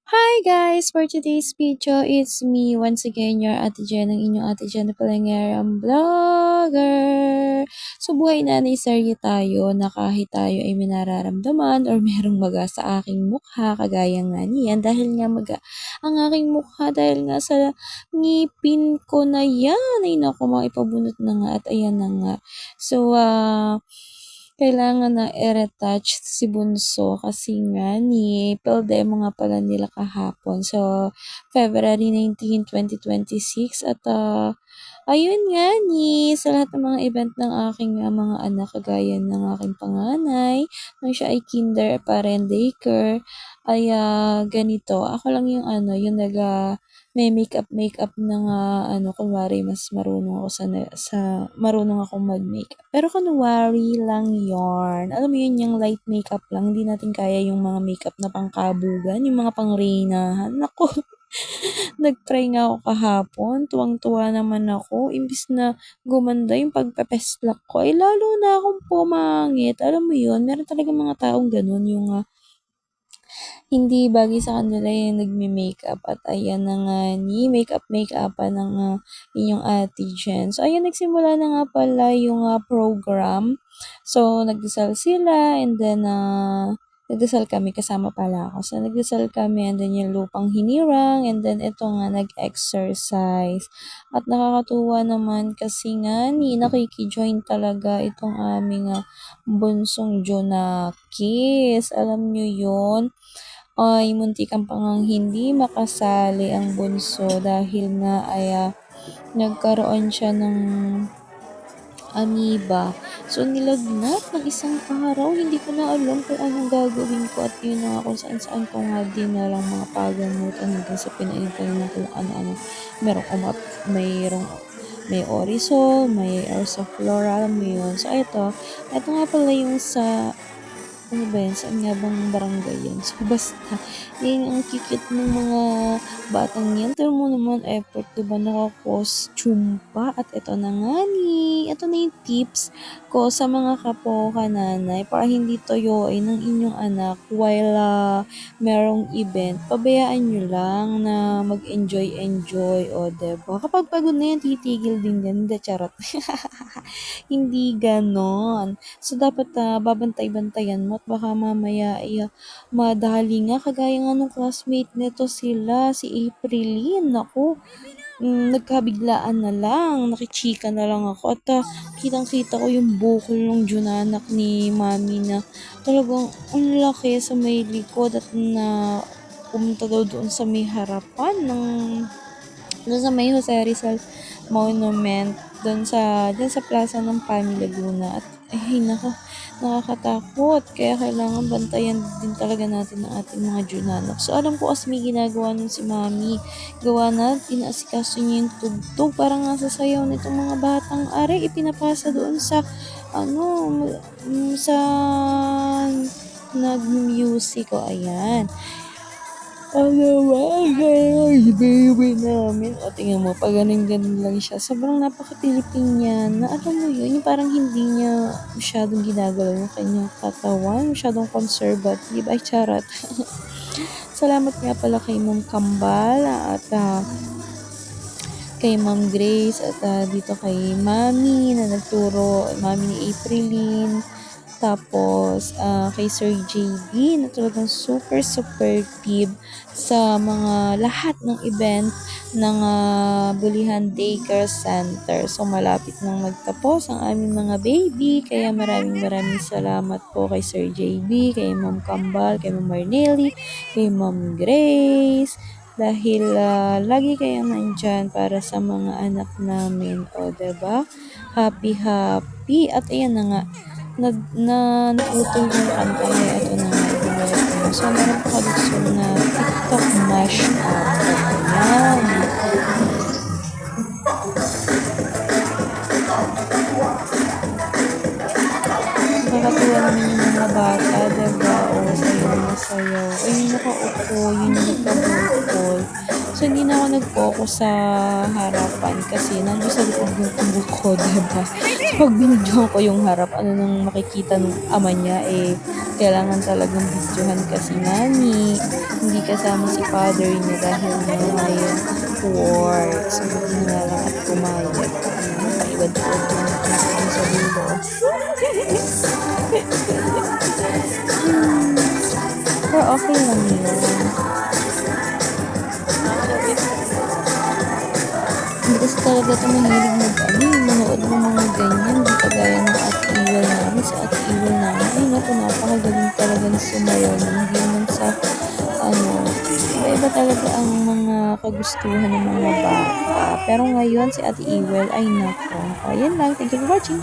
Hi guys! For today's video, it's me once again, your Ate Jen, ang inyong Ate Jen na Palangyariang Vlogger. So buhay nanay serye tayo na kahit tayo ay may nararamdaman or merong maga sa aking mukha, kagaya nga niyan, dahil nga maga ang aking mukha dahil nga sa ngipin ko na yan. Ay naku, maipabunot na nga at ayan na nga. So, kailangan na i-retouch si Bunso kasi nga ni-fill demo nga pala nila kahapon. So, February 19, 2026 at ayun nga sa lahat ng mga event ng aking mga anak kagaya ng aking panganay, nung siya ay kinder pa rin daycare, ay ganito. Ako lang yung yung may makeup na nga kunwari mas marunong ako sa marunong akong mag-makeup. Pero kunwari lang yarn. Alam mo yun, yung light makeup lang. Hindi natin kaya yung mga makeup na pangkabugan, yung mga pangreynahan. Naku, nag-try nga ako kahapon. Tuwang-tuwa naman ako. Imbis na gumanda yung pagpepeslak ko, ay lalo na akong pumangit. Alam mo yun, meron talaga mga taong ganun, yung hindi bagay sa kanila yung nagme-makeup at ayan na nga makeup-makeupan ng inyong Ate Jen. So ayan, nagsimula na nga pala yung program. So nagdasal sila and then nagdasal kami, kasama pala ako. So nagdasal kami and then yung lupang hinirang and then ito nga nag-exercise. At nakakatuwa naman kasi nga nakikijoin talaga itong aming bunsong Jonakis. Alam nyo yun? Ay muntikan pa ngang hindi makasali ang bunso dahil nga ay nagkaroon siya ng amoeba. So nilagnat ng isang araw, hindi ko na alam kung anong gagawin ko at yun na nga kung saan-saan ko nga din na lang mga pagamutan hanggang sa pinainitan na kung ano-ano. Merong mayroong may Orisol, may Ersoflora, alam mo yun. So, ito nga pala yung sa ano ba yan? Saan nga bang barangay yan? So, basta, yun ang kikit ng mga batang yan. Pero mo naman, effort, diba? Naka-costume pa. At ito na nga ito na yung tips ko sa mga kapoka nanay para hindi toyoin ng inyong anak while merong event. Pabayaan nyo lang na mag-enjoy-enjoy. O, diba? Kapag pagod na yan, titigil din yan. Hindi, charot. Hindi ganon. So, dapat babantay-bantayan mo at baka mamaya ay madali nga. Kagaya nga nung classmate nito si Aprilyn. Naku, nagkabiglaan na lang. Nakichika na lang ako. At kitang-kita ko yung bukol ng junanak ni mami na talagang ang laki sa may likod at na pumunta daw doon sa may harapan doon sa may Jose Rizal Monument dyan sa plaza ng Pani Laguna at ay nako, nakakatakot kaya kailangan bantayan din talaga natin ang ating mga junanak. So alam ko as may ginagawa nun si mami, gawa na inaasikaso niya yung tugtog para nga sa sayaw nitong mga batang are ipinapasa doon sa sa nag-music o ayan. Ay, baby namin. O, tingnan mo, pag ganun lang siya. Sobrang napaka-Pilipin niya na alam mo yun, yung parang hindi niya masyadong ginagalaw yung kanyang katawan, masyadong conservative. Ay, charot. Salamat nga pala kay Ma'am Kambal at kay Ma'am Grace at dito kay Mami na nagturo, Mami ni Aprilyn. Tapos, kay Sir JB na talagang super supportive sa mga lahat ng event ng Bulihan Daycare Center. So, malapit nang magtapos ang aming mga baby. Kaya maraming salamat po kay Sir JB, kay Ma'am Kambal, kay Ma'am Marnelly, kay Ma'am Grace. Dahil lagi kayong nandyan para sa mga anak namin. O, diba? Happy, happy. At ayan na nga naputol yung kanta kaya ito na nga ibinalik ko. So, meron pa gusto na TikTok mashup. Ayan. Nakakatuwa naman yung mga bata, diba? O, sayaw na sayaw. O, yung nakaupo, yung nagkabukol. So, hindi na ako nag-focus sa harapan kasi nandun sa likod yung tumbok ko, diba? So, pag binidyoan ko yung harap, ano nang makikita ng ama niya, kailangan talagang videohan kasi Nani. Hindi kasama si father niya dahil nga may work. So, hindi na lang at pumayag. Paiwad-iwad lang ako dun sa dulo. Pero okay lang yun. Hindi kasi talaga ito mahilig manood ng mga ganyan. Hindi kagaya ng Ate Ewell namin. Sa Ate Ewell namin, ay naku, napakagaling talaga ni sumayaw. Hindi naman sa, iba-iba talaga ang mga kagustuhan ng mga bata. Pero ngayon, si Ate Ewell, ay naku. Ayan lang. Thank you for watching.